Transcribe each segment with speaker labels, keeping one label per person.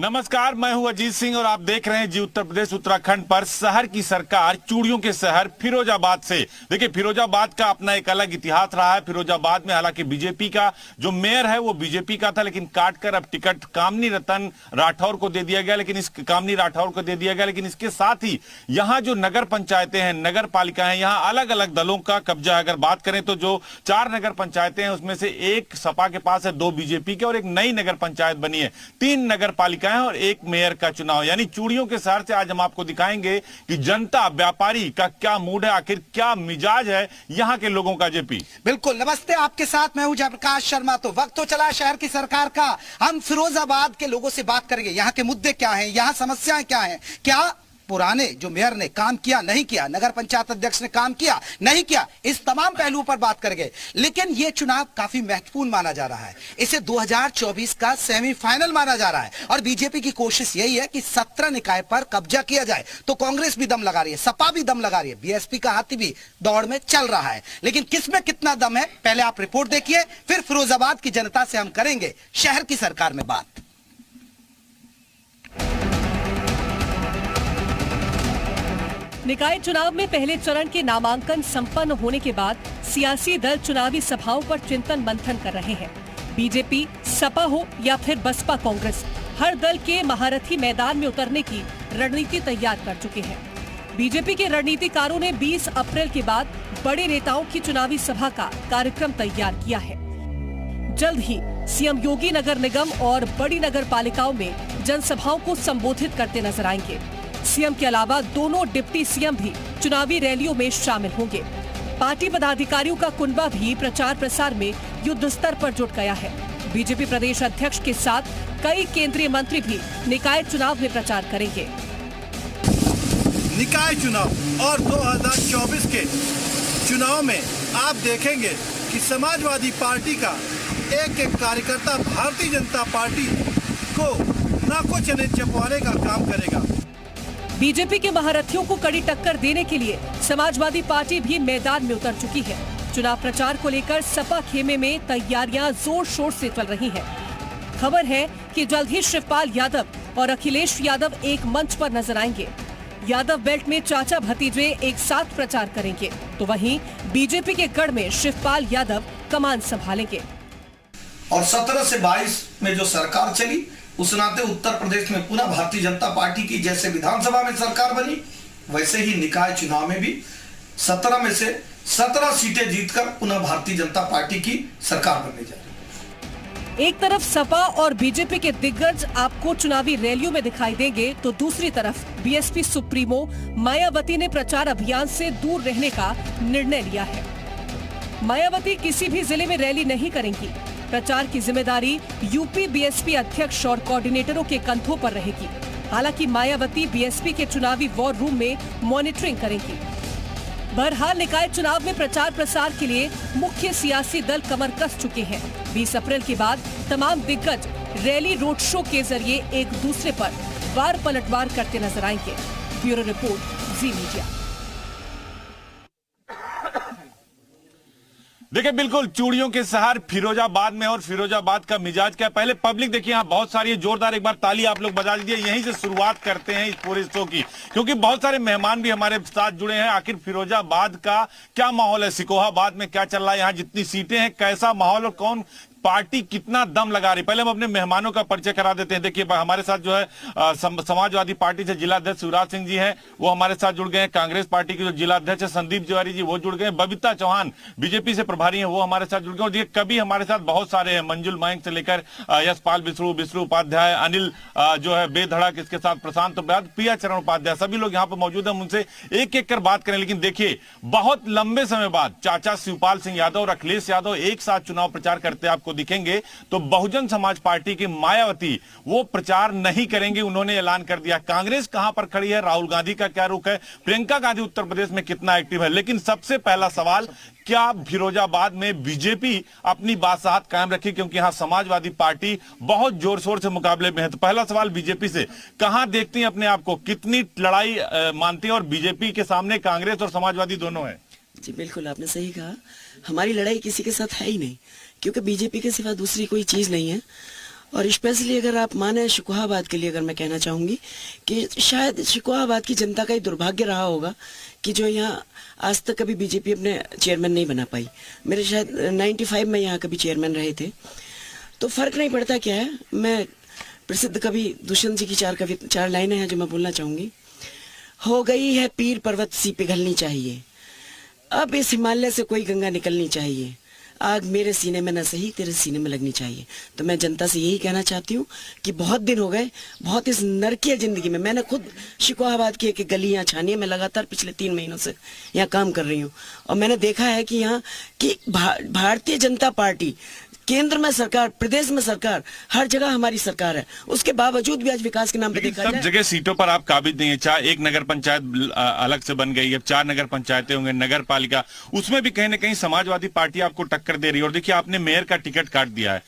Speaker 1: नमस्कार, मैं हूं अजीत सिंह और आप देख रहे हैं जी उत्तर प्रदेश उत्तराखंड पर शहर की सरकार, चूड़ियों के शहर फिरोजाबाद से। देखिए, फिरोजाबाद का अपना एक अलग इतिहास रहा है। फिरोजाबाद में हालांकि बीजेपी का जो मेयर है वो बीजेपी का था, लेकिन काटकर अब टिकट कामनी रतन राठौर को दे दिया गया। लेकिन इसके साथ ही यहाँ जो नगर पंचायतें हैं, नगर पालिका है, यहाँ अलग अलग दलों का कब्जा है। अगर बात करें तो जो 4 नगर पंचायतें हैं उसमें से एक सपा के पास है, 2 बीजेपी के और एक नई नगर पंचायत बनी है। 3 नगर पालिका और एक मेयर का चुनाव, यानी चूड़ियों के शहर से आज हम आपको दिखाएंगे कि जनता व्यापारी का क्या मूड है, आखिर क्या मिजाज है यहाँ के लोगों का। जेपी
Speaker 2: बिल्कुल, नमस्ते, आपके साथ मैं हूं जयप्रकाश शर्मा। तो वक्त तो चला शहर की सरकार का। हम फिरोजाबाद के लोगों से बात करेंगे, यहाँ के मुद्दे क्या हैं, यहाँ समस्याएं क्या हैं, क्या पुराने जो मेयर ने काम किया नहीं किया, नगर पंचायत अध्यक्ष ने काम किया नहीं किया, इस तमाम पहलुओं पर बात करेंगे। लेकिन ये चुनाव काफी महत्वपूर्ण माना जा रहा है। इसे 2024 का सेमीफाइनल माना जा रहा है और बीजेपी की कोशिश यही है कि 17 निकाय पर कब्जा किया जाए। तो कांग्रेस भी दम लगा रही है, सपा भी दम लगा रही है, बीएसपी का हाथी भी दौड़ में चल रहा है। लेकिन किसमें कितना दम है, पहले आप रिपोर्ट देखिए, फिर फिरोजाबाद की जनता से हम करेंगे शहर की सरकार में बात।
Speaker 3: निकाय चुनाव में पहले चरण के नामांकन संपन्न होने के बाद सियासी दल चुनावी सभाओं पर चिंतन मंथन कर रहे हैं। बीजेपी, सपा हो या फिर बसपा कांग्रेस, हर दल के महारथी मैदान में उतरने की रणनीति तैयार कर चुके हैं। बीजेपी के रणनीतिकारों ने 20 अप्रैल के बाद बड़े नेताओं की चुनावी सभा का कार्यक्रम तैयार किया है। जल्द ही सीएम योगी नगर निगम और बड़ी नगर पालिकाओं में जनसभाओं को संबोधित करते नजर आएंगे। सीएम के अलावा दोनों डिप्टी सीएम भी चुनावी रैलियों में शामिल होंगे। पार्टी पदाधिकारियों का कुनबा भी प्रचार प्रसार में युद्ध स्तर पर जुट गया है। बीजेपी प्रदेश अध्यक्ष के साथ कई केंद्रीय मंत्री भी निकाय चुनाव में प्रचार करेंगे।
Speaker 4: निकाय चुनाव और 2024 के चुनाव में आप देखेंगे कि समाजवादी पार्टी का एक कार्यकर्ता भारतीय जनता पार्टी को नाको चने चपवाने का काम करेगा।
Speaker 3: बीजेपी के महारथियों को कड़ी टक्कर देने के लिए समाजवादी पार्टी भी मैदान में उतर चुकी है। चुनाव प्रचार को लेकर सपा खेमे में तैयारियां जोर शोर से चल रही हैं। खबर है कि जल्द ही शिवपाल यादव और अखिलेश यादव एक मंच पर नजर आएंगे। यादव बेल्ट में चाचा भतीजे एक साथ प्रचार करेंगे, तो वहीं बीजेपी के गढ़ में शिवपाल यादव कमान संभालेंगे।
Speaker 5: और 17 से 22 में जो सरकार चली, उस नाते उत्तर प्रदेश में पुनः भारतीय जनता पार्टी की जैसे विधानसभा में सरकार बनी, वैसे ही निकाय चुनाव में भी 17 में से 17 सीटें जीतकर पुनः भारतीय जनता पार्टी की सरकार बनने जा रही है।
Speaker 3: एक तरफ सपा और बीजेपी के दिग्गज आपको चुनावी रैलियों में दिखाई देंगे, तो दूसरी तरफ बीएसपी सुप्रीमो मायावती ने प्रचार अभियान से दूर रहने का निर्णय लिया है। मायावती किसी भी जिले में रैली नहीं करेंगी। प्रचार की जिम्मेदारी यूपी बीएसपी अध्यक्ष और कोऑर्डिनेटरों के कंधों पर रहेगी। हालांकि मायावती बीएसपी के चुनावी वॉर रूम में मॉनिटरिंग करेंगी। बहरहाल निकाय चुनाव में प्रचार प्रसार के लिए मुख्य सियासी दल कमर कस चुके हैं। 20 अप्रैल के बाद तमाम दिग्गज रैली, रोड शो के जरिए एक दूसरे पर वार पलटवार करते नजर आएंगे। ब्यूरो रिपोर्ट, जी मीडिया।
Speaker 1: देखिए, बिल्कुल चूड़ियों के शहर फिरोजाबाद में, और फिरोजाबाद का मिजाज क्या है। पहले पब्लिक देखिए, यहाँ बहुत सारी है। जोरदार एक बार ताली आप लोग बजा दीजिए। यहीं से शुरुआत करते हैं इस पूरे शो की, क्योंकि बहुत सारे मेहमान भी हमारे साथ जुड़े हैं। आखिर फिरोजाबाद का क्या माहौल है, सिकोहाबाद में क्या चल रहा है, यहाँ जितनी सीटें हैं कैसा माहौल और कौन पार्टी कितना दम लगा रही। पहले हम अपने मेहमानों का परिचय करा देते हैं। देखिए, हमारे साथ जो है समाजवादी पार्टी से जिला अध्यक्ष शिवराज सिंह जी हैं, वो हमारे साथ जुड़ गए हैं। कांग्रेस पार्टी के जो जिला अध्यक्ष है संदीप तिवारी जी, वो जुड़ गए हैं। बबीता चौहान बीजेपी से प्रभारी हैं, वो हमारे साथ जुड़ गए। और देखिए, कभी हमारे साथ बहुत सारे हैं, मंजुल मयंक से लेकर यशपाल बिसरू उपाध्याय, अनिल जो है बेधड़क, इसके साथ प्रशांत प्रिया चरण उपाध्याय, सभी लोग यहाँ पर मौजूद है। उनसे एक एक कर बात करें। लेकिन देखिए, बहुत लंबे समय बाद चाचा शिवपाल सिंह यादव और अखिलेश यादव एक साथ चुनाव प्रचार करते आपको दिखेंगे। तो बहुजन समाज पार्टी की मायावती वो प्रचार नहीं करेंगे, उन्होंने ऐलान कर दिया। कांग्रेस कहां पर खड़ी है, राहुल गांधी का क्या रुख है, प्रियंका गांधी उत्तर प्रदेश में कितना एक्टिव है। लेकिन सबसे पहला सवाल, क्या फिरोजाबाद में बीजेपी अपनी बादशाहत कायम रखी, क्योंकि यहां समाजवादी पार्टी बहुत जोर शोर से मुकाबले में है। तो पहला सवाल बीजेपी से, कहां देखती हैं अपने आप को, कितनी लड़ाई मानती हैं, और बीजेपी के सामने कांग्रेस और समाजवादी दोनों है।
Speaker 6: जी बिल्कुल, आपने सही कहा। हमारी लड़ाई किसी के साथ है ही नहीं, क्योंकि बीजेपी के सिवा दूसरी कोई चीज नहीं है। और स्पेशली अगर आप माने शिकोहाबाद के लिए अगर मैं कहना चाहूंगी कि शायद शिकोहाबाद की जनता का ही दुर्भाग्य रहा होगा कि जो यहाँ आज तक कभी बीजेपी अपने चेयरमैन नहीं बना पाई। मेरे शायद 95 में यहाँ कभी चेयरमैन रहे थे, तो फर्क नहीं पड़ता क्या है। मैं प्रसिद्ध कवि दुष्यंत जी की चार लाइनें हैं जो मैं बोलना चाहूंगी। हो गई है पीर पर्वत सी पिघलनी चाहिए, अब इस हिमालय से कोई गंगा निकलनी चाहिए, आग मेरे सीने में न सही तेरे सीने में लगनी चाहिए। तो मैं जनता से यही कहना चाहती हूँ कि बहुत दिन हो गए, बहुत इस नरकीय जिंदगी में मैंने खुद शिकोहाबाद की एक गलियां छानी है। मैं लगातार पिछले 3 महीनों से यहाँ काम कर रही हूँ और मैंने देखा है कि यहाँ की भारतीय जनता पार्टी केंद्र में सरकार, प्रदेश में सरकार, हर जगह हमारी सरकार है, उसके बावजूद भी आज विकास के नाम पे देखा
Speaker 1: सब जगह सीटों पर आप काबिज नहीं है। चाहे एक नगर पंचायत अलग से बन गई है, 4 नगर पंचायतें होंगे, नगर पालिका, उसमें भी कहीं ना कहीं समाजवादी पार्टी आपको टक्कर दे रही है। और देखिए आपने मेयर का टिकट काट दिया है,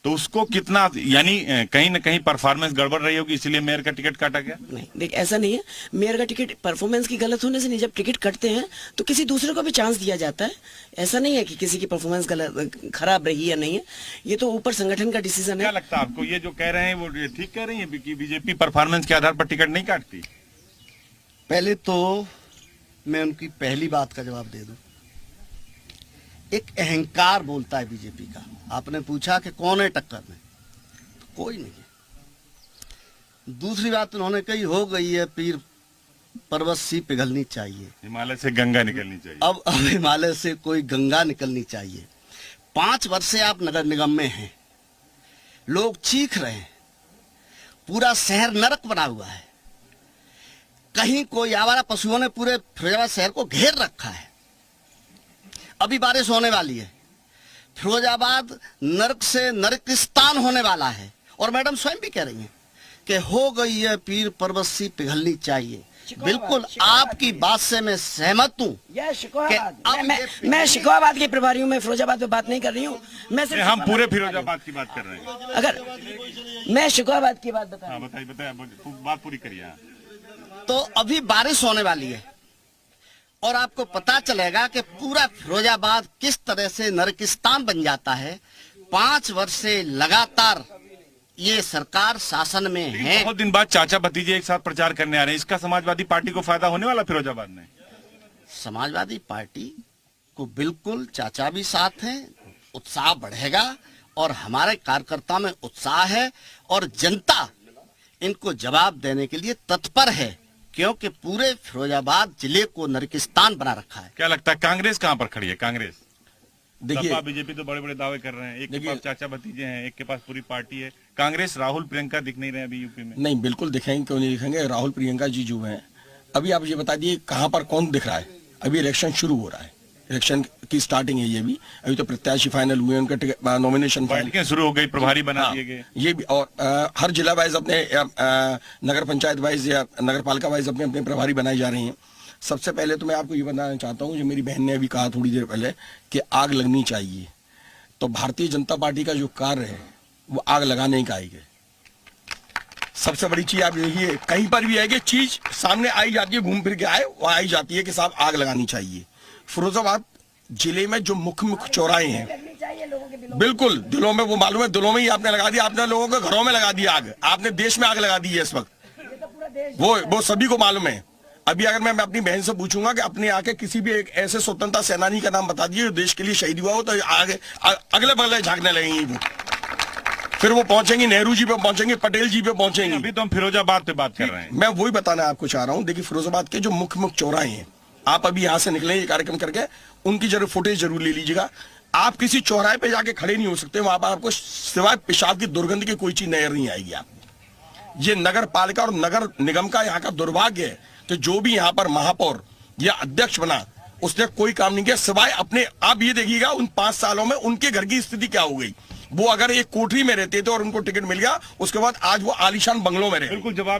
Speaker 1: तो उसको कितना, यानी कहीं ना कहीं परफॉर्मेंस गड़बड़ रही होगी, इसीलिए मेयर का टिकट काटा गया।
Speaker 6: नहीं देख, ऐसा नहीं है। मेयर का टिकट परफॉर्मेंस की गलत होने से नहीं, जब टिकट कटते हैं तो किसी दूसरे को भी चांस दिया जाता है। ऐसा नहीं है कि किसी की परफॉर्मेंस गलत खराब रही या नहीं है, ये तो ऊपर संगठन का डिसीजन है।
Speaker 1: क्या लगता है आपको, ये जो कह रहे हैं वो ठीक कह रही है कि बीजेपी परफॉर्मेंस के आधार पर टिकट नहीं काटती?
Speaker 7: पहले तो मैं उनकी पहली बात का जवाब दे दूं। एक अहंकार बोलता है बीजेपी का। आपने पूछा कि कौन है टक्कर में, तो कोई नहीं है। दूसरी बात उन्होंने कही, हो गई है पीर पर्वत सी पिघलनी चाहिए,
Speaker 1: हिमालय से गंगा निकलनी चाहिए।
Speaker 7: अब हिमालय से कोई गंगा निकलनी चाहिए। 5 वर्ष से आप नगर निगम में हैं, लोग चीख रहे हैं, पूरा शहर नरक बना हुआ है। कहीं कोई आवारा पशुओं ने पूरे फिरोजाबाद शहर को घेर रखा है। अभी बारिश होने वाली है, फिरोजाबाद नरक से नरकिस्तान होने वाला है। और मैडम स्वयं भी कह रही हैं कि हो गई है पीर पर्वत सी पिघलनी चाहिए। बिल्कुल आपकी बात से मैं सहमत हूँ।
Speaker 6: मैं शिकोहाबाद के प्रभारी हूँ, मैं फिरोजाबाद पे बात नहीं कर रही हूँ।
Speaker 1: हम पूरे फिरोजाबाद की बात कर रहे हैं।
Speaker 6: अगर मैं शिकोहाबाद की बात बताऊं,
Speaker 1: बताइए, बात पूरी करिए।
Speaker 7: तो अभी बारिश होने वाली है और आपको पता चलेगा कि पूरा फिरोजाबाद किस तरह से नरकिस्तान बन जाता है। 5 वर्ष से लगातार ये सरकार शासन में है।
Speaker 1: बहुत दिन बाद चाचा भतीजे एक साथ प्रचार करने आ रहे हैं, इसका समाजवादी पार्टी को फायदा होने वाला फिरोजाबाद में?
Speaker 7: समाजवादी पार्टी को बिल्कुल चाचा भी साथ हैं, उत्साह बढ़ेगा और हमारे कार्यकर्ता में उत्साह है और जनता इनको जवाब देने के लिए तत्पर है, क्योंकि पूरे फिरोजाबाद जिले को नरकिस्तान बना रखा है।
Speaker 1: क्या लगता है कांग्रेस कहां पर खड़ी है? कांग्रेस,
Speaker 7: देखिए,
Speaker 1: बीजेपी तो बड़े बड़े दावे कर रहे हैं, एक के पास चाचा भतीजे हैं, एक के पास पूरी पार्टी है। कांग्रेस, राहुल प्रियंका दिख नहीं रहे अभी यूपी में।
Speaker 8: नहीं, बिल्कुल दिखेंगे, क्यों नहीं दिखेंगे। राहुल प्रियंका जी जो हैं, अभी आप ये बता दिए कहां पर कौन दिख रहा है। अभी इलेक्शन शुरू हो रहा है, इलेक्शन की स्टार्टिंग है ये भी। अभी तो प्रत्याशी फाइनल हुए, उनका नॉमिनेशन फाइनल
Speaker 1: शुरू हो गई, प्रभारी बना दिए गए
Speaker 8: ये भी। और हर जिला वाइज अपने नगर पंचायत वाइज या नगर पालिका वाइज अपने अपने प्रभारी बनाए जा रहे हैं। सबसे पहले तो मैं आपको ये बताना चाहता हूँ, जो मेरी बहन ने अभी कहा थोड़ी देर पहले कि आग लगनी चाहिए, तो भारतीय जनता पार्टी का जो कार्य है वो आग लगाने का ही है। सबसे बड़ी चीज आप देखिए, कहीं पर भी है कि चीज सामने आई जाती है, घूम फिर के आए वो आई जाती है कि साहब आग लगानी चाहिए। फिरोजाबाद जिले में जो मुख्य चौराहे हैं, बिल्कुल दिलों में, वो मालूम है, दिलों में ही आपने लगा दिया, आपने लोगों के घरों में लगा दिया आग, आपने देश में आग लगा दी है इस वक्त, वो सभी को मालूम है। अभी अगर मैं अपनी बहन से पूछूंगा कि अपने आके किसी भी एक ऐसे स्वतंत्रता सेनानी का नाम बता दिए जो देश के लिए शहीद हुआ हो, तो आगे अगले बगले झांकने लगेंगी वो। फिर वो पहुंचेंगी नेहरू जी पे, पहुंचेंगे पटेल जी पे, पहुंचेंगे।
Speaker 1: अभी तो हम फिरोजाबाद पे बात कर रहे हैं।
Speaker 8: मैं वही बताना आपको चाह रहा हूं। देखिए, फिरोजाबाद के जो मुख्य चौराहे हैं, आप अभी यहां से निकले ये कार्यक्रम करके, उनकी जरूर फुटेज जरूर ले लीजिएगा। आप किसी चौराहे पे जाके खड़े नहीं हो सकते, वहां पर आपको सिवाय पेशाब की दुर्गंध की कोई चीज नजर नहीं आएगी। आप ये नगर पालिका और नगर निगम का यहाँ का दुर्भाग्य है कि जो भी यहाँ पर महापौर या अध्यक्ष बना, उसने कोई काम नहीं किया सिवाय अपने। आप ये देखिएगा उन 5 सालों में उनके घर की स्थिति क्या हो गई। वो अगर एक कोठरी में रहते थे और उनको टिकट मिल गया, उसके बाद आज वो आलीशान बंगलों में रहे।
Speaker 1: बिल्कुल जवाब